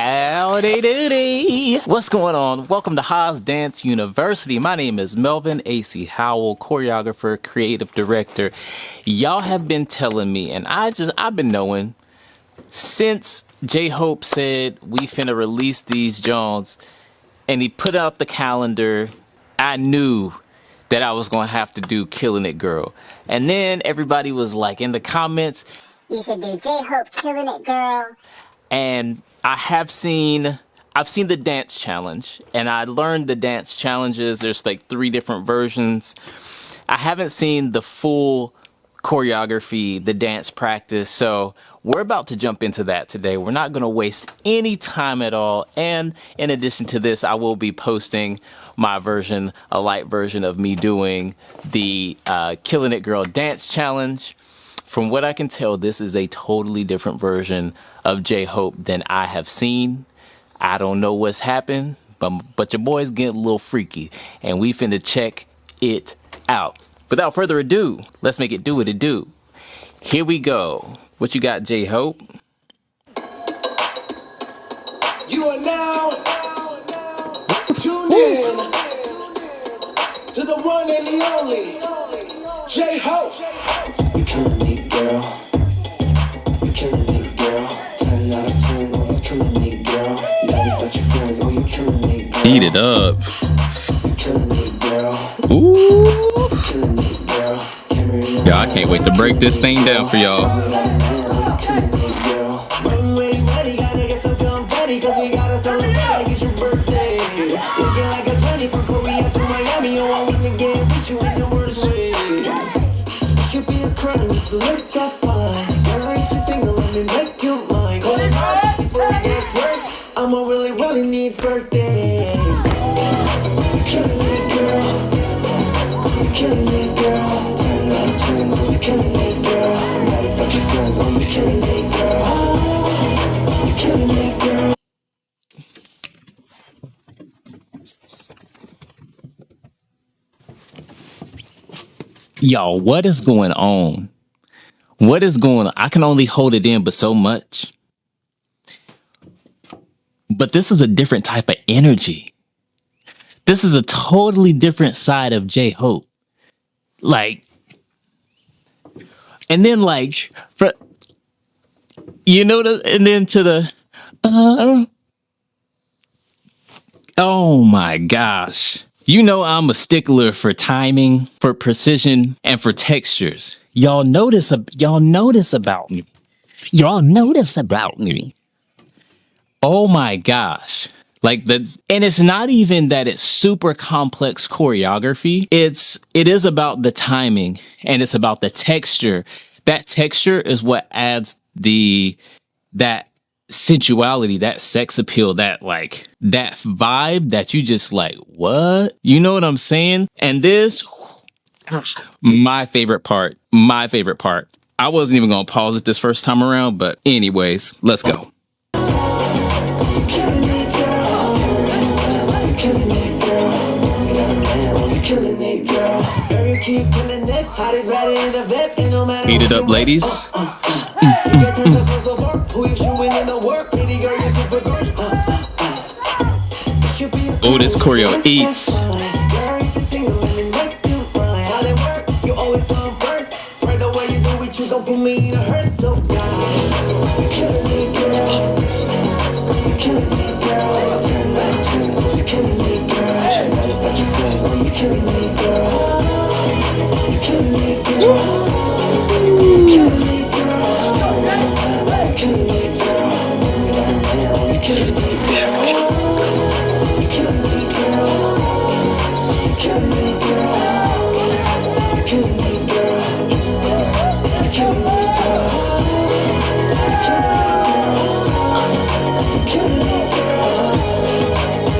Howdy doody! What's going on? Welcome to Haas Dance University. My name is Melvin A.C. Howell, choreographer, creative director. Y'all have been telling me, and I've been knowing since J-Hope said we finna release these Jones, and he put out the calendar. I knew that I was gonna have to do Killin It Girl. And then everybody was like in the comments, you should do J-Hope Killin It Girl. And I've seen the dance challenge, and I learned the dance challenges. There's like 3 different versions. I haven't seen the full choreography, the dance practice. So we're about to jump into that today. We're not going to waste any time at all. And in addition to this, I will be posting my version, a light version of me doing the Killin It Girl dance challenge. From what I can tell, this is a totally different version of J-Hope than I have seen. I don't know what's happened, but your boy's getting a little freaky, and we finna check it out. Without further ado, let's make it do what it do. Here we go. What you got, J-Hope? You are now tuned in to the one and the only J-Hope. You killing me, girl. You killing me, girl. 10 out of 10, oh, you killing me, girl. Ladies let your friends, oh, you killing me, girl. Eat it up. You killing me, girl. Ooh. You killing me, girl. Yo, I can't wait to break this thing down for y'all. I'm ready, gotta get some confetti, cause we gotta celebrate like it's your birthday. Looking like a 20 from Korea to Miami, oh, I wanna get with you in the worst way. It should be a crime just to look that fine. Girl, if you're single, let me make you mine. Call it right before it gets worse. I'ma really need first date. You killing me, girl. You killing me, girl. 10 out of 10, oh, you killing me, girl. Mad as such your friends, oh, you killing me, girl. You killing me, girl. Y'all, what is going on? What is going on? I can only hold it in but so much. But this is a different type of energy. This is a totally different side of J-Hope. Like, and then like, for, you know, and then to the, oh my gosh. You know I'm a stickler for timing, for precision, and for textures. Y'all notice about me. Y'all notice about me. Oh my gosh. And it's not even that it's super complex choreography. It is about the timing, and it's about the texture. That texture is what adds that sensuality, that sex appeal, that vibe that you just like, what? You know what I'm saying? And this, my favorite part. I wasn't even gonna pause it this first time around, but anyways, let's go. You killing me, girl. You killing me, girl. You killing me, girl. Girl, you keep killing it. Hottest body in the vet, and no matter Eat it up, ladies. you get tons of clothes to work. Who you shooting in the work? Pretty girl, you super gorgeous. Oh, this choreo eats. Girl, if you're single, let me make you mine. How they work? You always come first. Right the way you do it, you gon' put me in a hurt. So God, you killing me, girl. You killing me, girl. 10 out of 10, oh, you killing me, girl. That is such your friends, oh, you killing me, girl. You killing me, girl. You killing me, girl. You killing me, girl. You killing me, girl. You killing me, girl. You killing me, girl. You killing me, girl. You killing me, girl. You killing me, girl. You killing me, girl.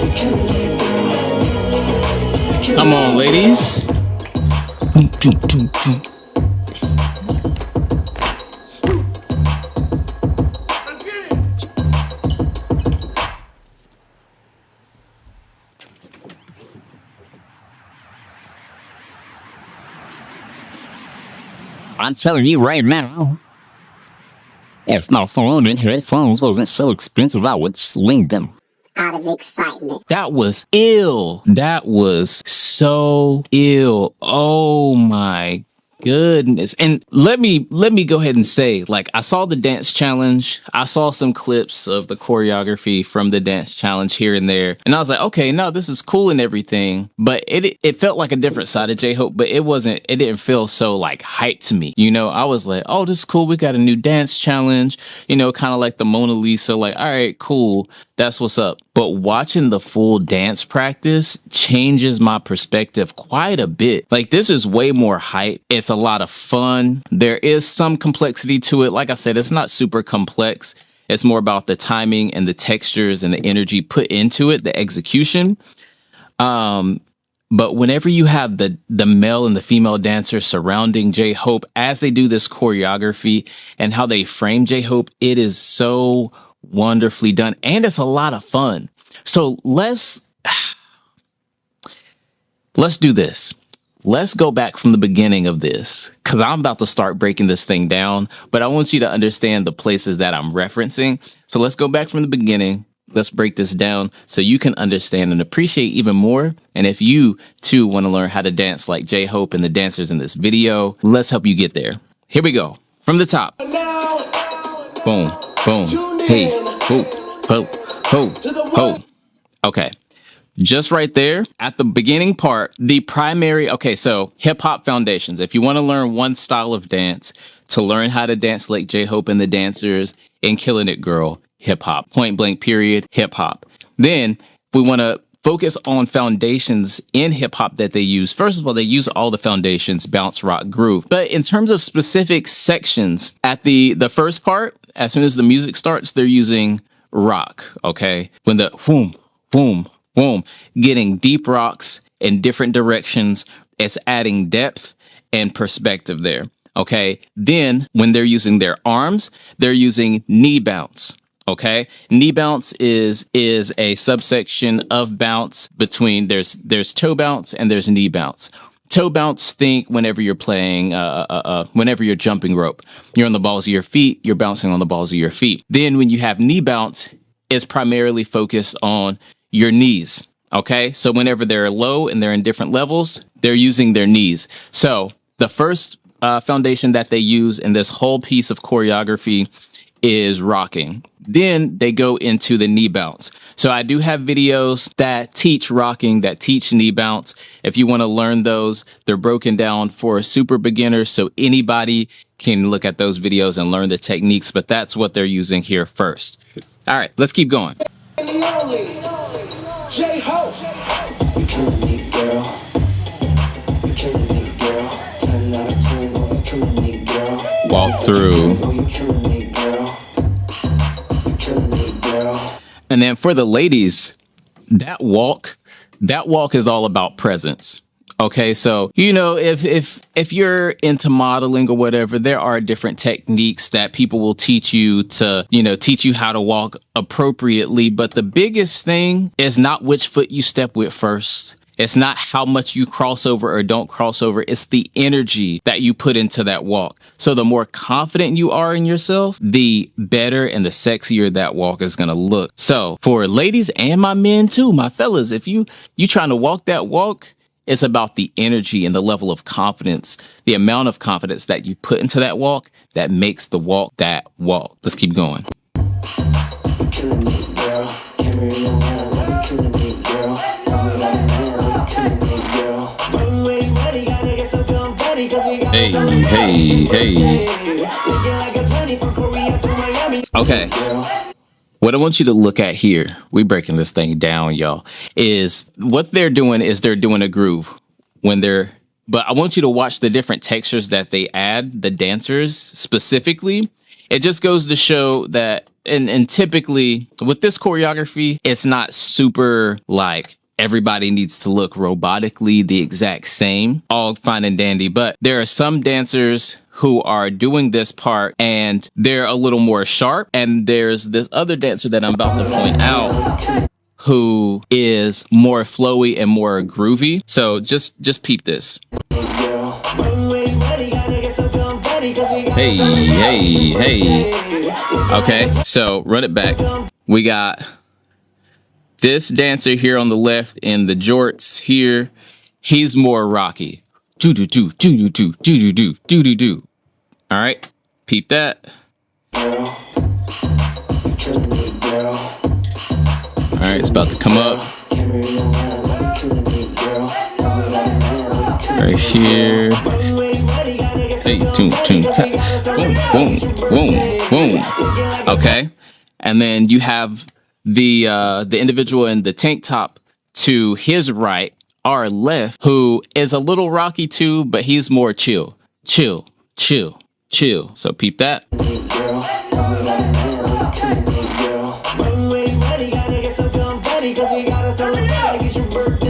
You killing me, girl. Come on, ladies. I'm telling you right now. If my phone and headphones wasn't so expensive, I would sling them. Out of excitement. That was ill. That was so ill. Oh my goodness. And let me go ahead and say, like, I saw the dance challenge. I saw some clips of the choreography from the dance challenge here and there. And I was like, okay, no, this is cool and everything. But it felt like a different side of J-Hope, but it didn't feel so like hyped to me. You know, I was like, oh, this is cool. We got a new dance challenge, you know, kind of like the Mona Lisa, like, all right, cool. That's what's up. But watching the full dance practice changes my perspective quite a bit. Like, this is way more hype. It's a lot of fun. There is some complexity to it. Like I said, it's not super complex. It's more about the timing and the textures and the energy put into it, the execution. But whenever you have the male and the female dancers surrounding J-Hope as they do this choreography and how they frame J-Hope, it is so wonderfully done, and it's a lot of fun. So let's do this. Let's go back from the beginning of this, because I'm about to start breaking this thing down, but I want you to understand the places that I'm referencing. So let's go back from the beginning. Let's break this down so you can understand and appreciate even more. And if you too want to learn how to dance like J-Hope and the dancers in this video, let's help you get there. Here we go. From the top. Boom, boom. Hey, ho, ho, ho, ho. Okay. Just right there at the beginning part, the primary, okay, so hip hop foundations. If you want to learn one style of dance, to learn how to dance like J-Hope and the dancers in Killin It Girl, hip hop, point blank period, hip hop. Then if we want to focus on foundations in hip hop that they use, first of all, they use all the foundations, bounce, rock, groove. But in terms of specific sections, at the first part, as soon as the music starts, they're using rock, okay? When the whoom, boom, boom, getting deep rocks in different directions, it's adding depth and perspective there, okay? Then when they're using their arms, they're using knee bounce, okay? Knee bounce is a subsection of bounce between, there's toe bounce and there's knee bounce. Toe bounce, think whenever you're playing, whenever you're jumping rope. You're on the balls of your feet, you're bouncing on the balls of your feet. Then when you have knee bounce, it's primarily focused on your knees, okay? So whenever they're low and they're in different levels, they're using their knees. So the first foundation that they use in this whole piece of choreography is rocking. Then they go into the knee bounce. So I do have videos that teach rocking, that teach knee bounce. If you want to learn those, they're broken down for super beginners, so anybody can look at those videos and learn the techniques, but that's what they're using here first. All right, let's keep going. J-Hope. You killing it, girl. You killing it, girl. 10 out of 10, oh, you killing it, girl. Walk through. Oh, you killing it, girl. You killing it, girl. And then for the ladies, that walk is all about presence. Okay, so, you know, if you're into modeling or whatever, there are different techniques that people will teach you to, you know, teach you how to walk appropriately. But the biggest thing is not which foot you step with first. It's not how much you cross over or don't cross over. It's the energy that you put into that walk. So the more confident you are in yourself, the better and the sexier that walk is going to look. So for ladies and my men too, my fellas, if you trying to walk that walk, it's about the energy and the level of confidence, the amount of confidence that you put into that walk that makes the walk that walk. Let's keep going. You killing it, girl. Camera in the line, oh, you killing it, girl. Love it out of man, oh, you killing it, girl. When we ready, gotta get some confetti, 'cause we got Hey, some hey, hey. looking like a 20 from Korea to Miami. Okay. Girl. What I want you to look at here, we breaking this thing down, y'all, is what they're doing is they're doing a groove but I want you to watch the different textures that they add, the dancers specifically. It just goes to show that, and typically with this choreography, it's not super like everybody needs to look robotically the exact same, all fine and dandy, but there are some dancers who are doing this part and they're a little more sharp. And there's this other dancer that I'm about to point out who is more flowy and more groovy. So just peep this. Hey, hey, hey. Okay, so run it back. We got this dancer here on the left in the jorts here. He's more rocky. Do do do do do do do do do do do. All right, peep that. Girl, you killing it, girl. All right, it's about to come up. Camera in your line, you killing it, girl. Right here. Hey, boom, boom, boom, boom. Okay, and then you have the individual in the tank top to his right, our left, who is a little rocky too, but he's more chill, chill, chill, chill. So peep that.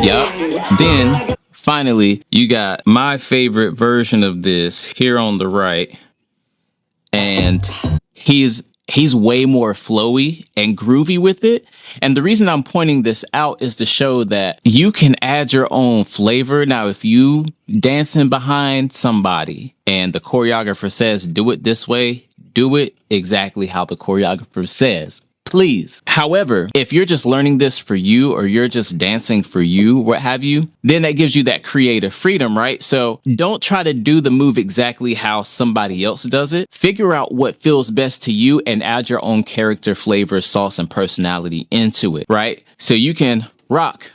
Yep. Then finally, you got my favorite version of this here on the right, and he's way more flowy and groovy with it. And the reason I'm pointing this out is to show that you can add your own flavor. Now, if you dancing behind somebody and the choreographer says, do it this way, do it exactly how the choreographer says, please. However, if you're just learning this for you or you're just dancing for you, what have you, then that gives you that creative freedom, right? So don't try to do the move exactly how somebody else does it. Figure out what feels best to you and add your own character, flavor, sauce, and personality into it, right? So you can rock,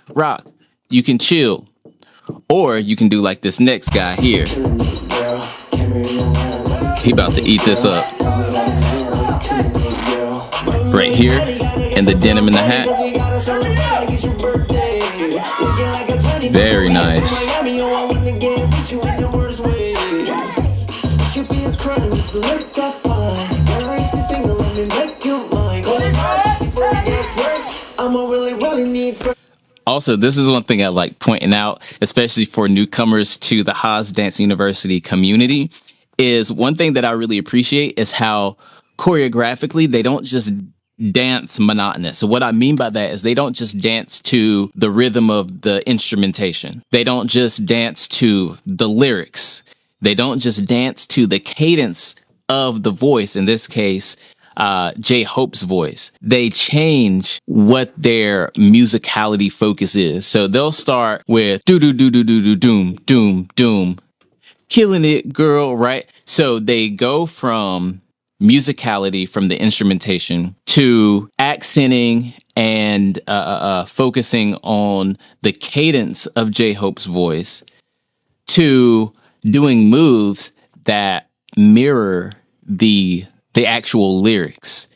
you can chill, or you can do like this next guy here. He about to eat this up. Right here, and the denim in the hat. Very nice. Also, this is one thing I like pointing out, especially for newcomers to the Haas Dance University community, is one thing that I really appreciate is how choreographically they don't just dance monotonous. So what I mean by that is they don't just dance to the rhythm of the instrumentation. They don't just dance to the lyrics. They don't just dance to the cadence of the voice, in this case, J-Hope's voice. They change what their musicality focus is. So they'll start with do do do do do do doom doom doom, Killin It Girl, right? So they go from musicality, from the instrumentation, to accenting and focusing on the cadence of J-Hope's voice, to doing moves that mirror the actual lyrics.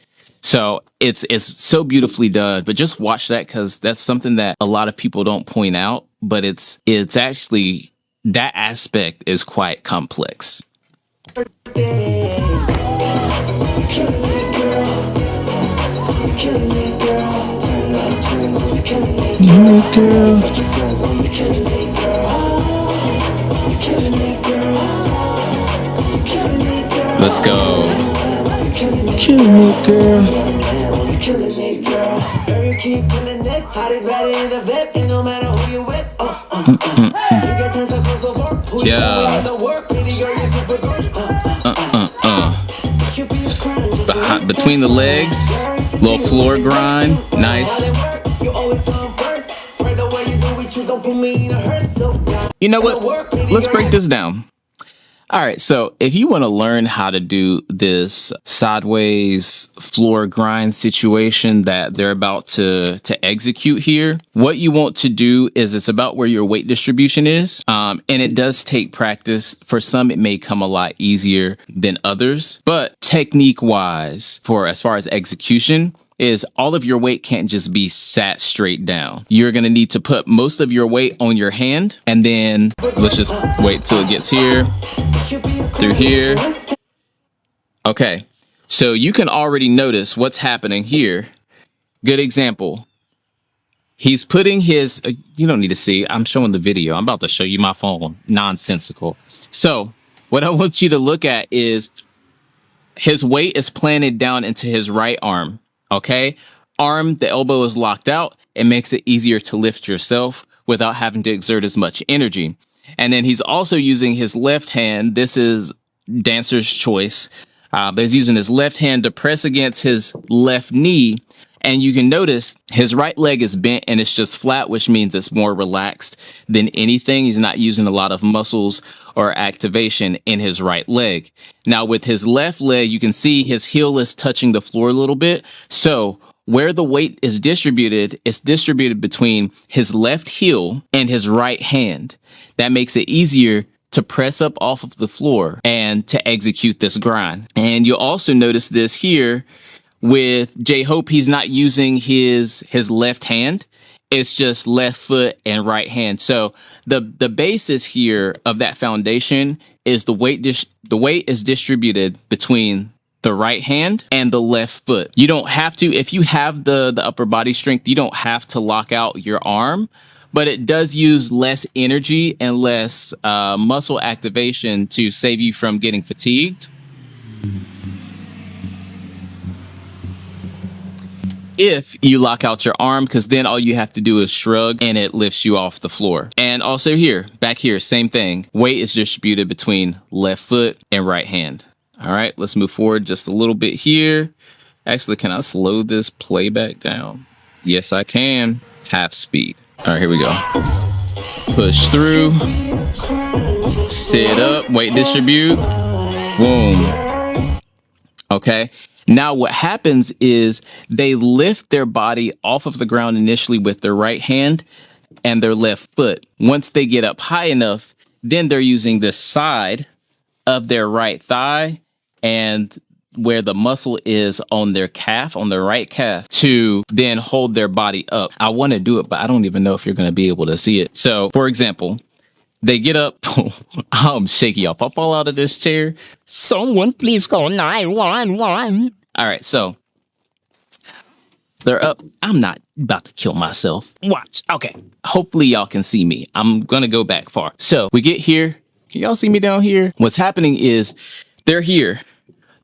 So it's so beautifully done. But just watch that, because that's something that a lot of people don't point out. But it's actually, that aspect is quite complex. Let's go. Killin It Girl. Yeah. Between the legs, little floor grind, nice. You know what? Let's break this down. All right, so if you want to learn how to do this sideways floor grind situation that they're about to execute here, what you want to do is, it's about where your weight distribution is. And it does take practice. For some, it may come a lot easier than others. But technique wise, for as far as execution, is all of your weight can't just be sat straight down. You're going to need to put most of your weight on your hand, and then let's just wait till it gets here, through here. Okay, so you can already notice what's happening here. Good example. He's putting his, you don't need to see, I'm showing the video. I'm about to show you my phone. Nonsensical. So what I want you to look at is his weight is planted down into his right arm. Okay, arm, the elbow is locked out. It makes it easier to lift yourself without having to exert as much energy. And then he's also using his left hand. This is dancer's choice. But he's using his left hand to press against his left knee. And you can notice his right leg is bent and it's just flat, which means it's more relaxed than anything. He's not using a lot of muscles or activation in his right leg. Now with his left leg, you can see his heel is touching the floor a little bit. So where the weight is distributed, it's distributed between his left heel and his right hand. That makes it easier to press up off of the floor and to execute this grind. And you'll also notice this here with J-Hope. He's not using his left hand. It's just left foot and right hand. So the basis here of that foundation is the weight is distributed between the right hand and the left foot. You don't have to, if you have the upper body strength, you don't have to lock out your arm, but it does use less energy and less muscle activation to save you from getting fatigued. If you lock out your arm, because then all you have to do is shrug and it lifts you off the floor. And also here, back here, same thing. Weight is distributed between left foot and right hand. All right, let's move forward just a little bit here. Actually, can I slow this playback down? Yes, I can. Half speed. All right, here we go. Push through. Sit up, weight distribute. Boom. Okay. Now what happens is they lift their body off of the ground initially with their right hand and their left foot. Once they get up high enough, then they're using the side of their right thigh and where the muscle is on their calf, on their right calf, to then hold their body up. I want to do it, but I don't even know if you're going to be able to see it. So, for example, they get up. I'm shaky. Y'all pop all out of this chair. Someone please call 911. All right, so they're up. I'm not about to kill myself. Watch. Okay. Hopefully y'all can see me. I'm going to go back far. So we get here. Can y'all see me down here? What's happening is they're here.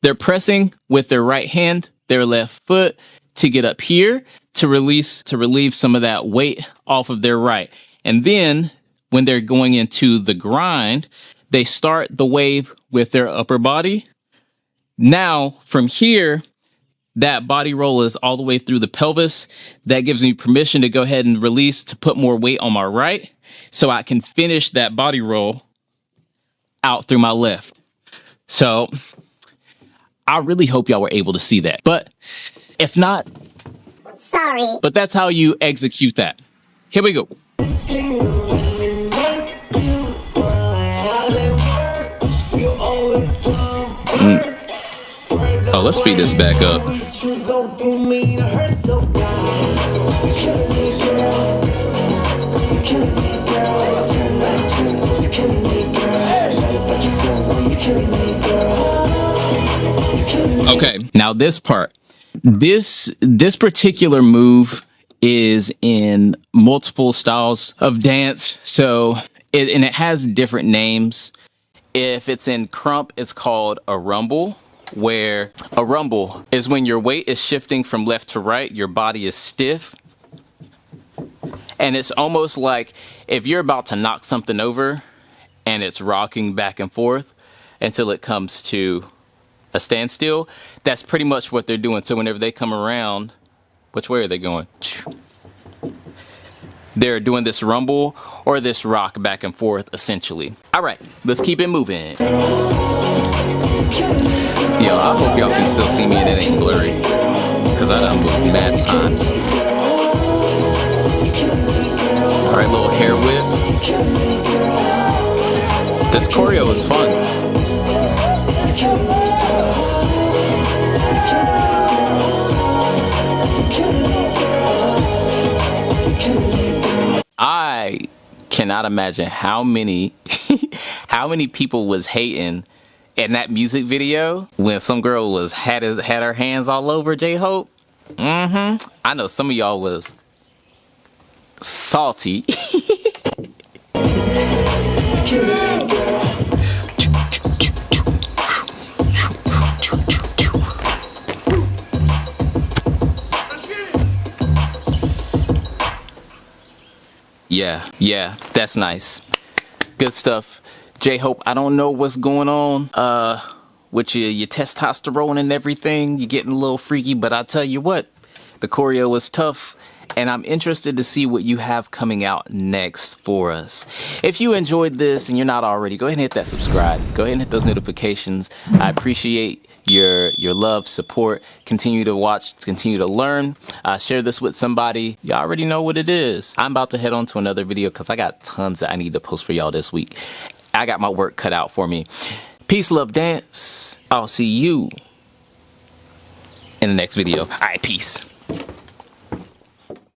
They're pressing with their right hand, their left foot to get up here to relieve some of that weight off of their right. And then when they're going into the grind, they start the wave with their upper body. Now, from here, that body roll is all the way through the pelvis. That gives me permission to go ahead and release to put more weight on my right so I can finish that body roll out through my left. So I really hope y'all were able to see that. But if not, Sorry. but that's how you execute that. Here we go. Oh, let's speed this back up. Okay, now this part. This particular move is in multiple styles of dance. So it has different names. If it's in krump, it's called a rumble, where a rumble is when your weight is shifting from left to right, your body is stiff. And it's almost like if you're about to knock something over and it's rocking back and forth until it comes to a standstill, that's pretty much what they're doing. So whenever they come around, which way are they going? They're doing this rumble or this rock back and forth, essentially. All right, let's keep it moving. Yo, I hope y'all can still see me and it ain't blurry, because I done moved mad times. All right, little hair whip. This choreo is fun. I cannot imagine how many how many people was hating in that music video when some girl had her hands all over J-Hope. I know some of y'all was salty. Yeah, that's nice. Good stuff. J-Hope, I don't know what's going on with your testosterone and everything. You're getting a little freaky, but I tell you what, the choreo was tough. And I'm interested to see what you have coming out next for us. If you enjoyed this and you're not already, go ahead and hit that subscribe. Go ahead and hit those notifications. I appreciate your love, support. Continue to watch, continue to learn. Share this with somebody. You already know what it is. I'm about to head on to another video because I got tons that I need to post for y'all this week. I got my work cut out for me. Peace, love, dance. I'll see you in the next video. All right, peace.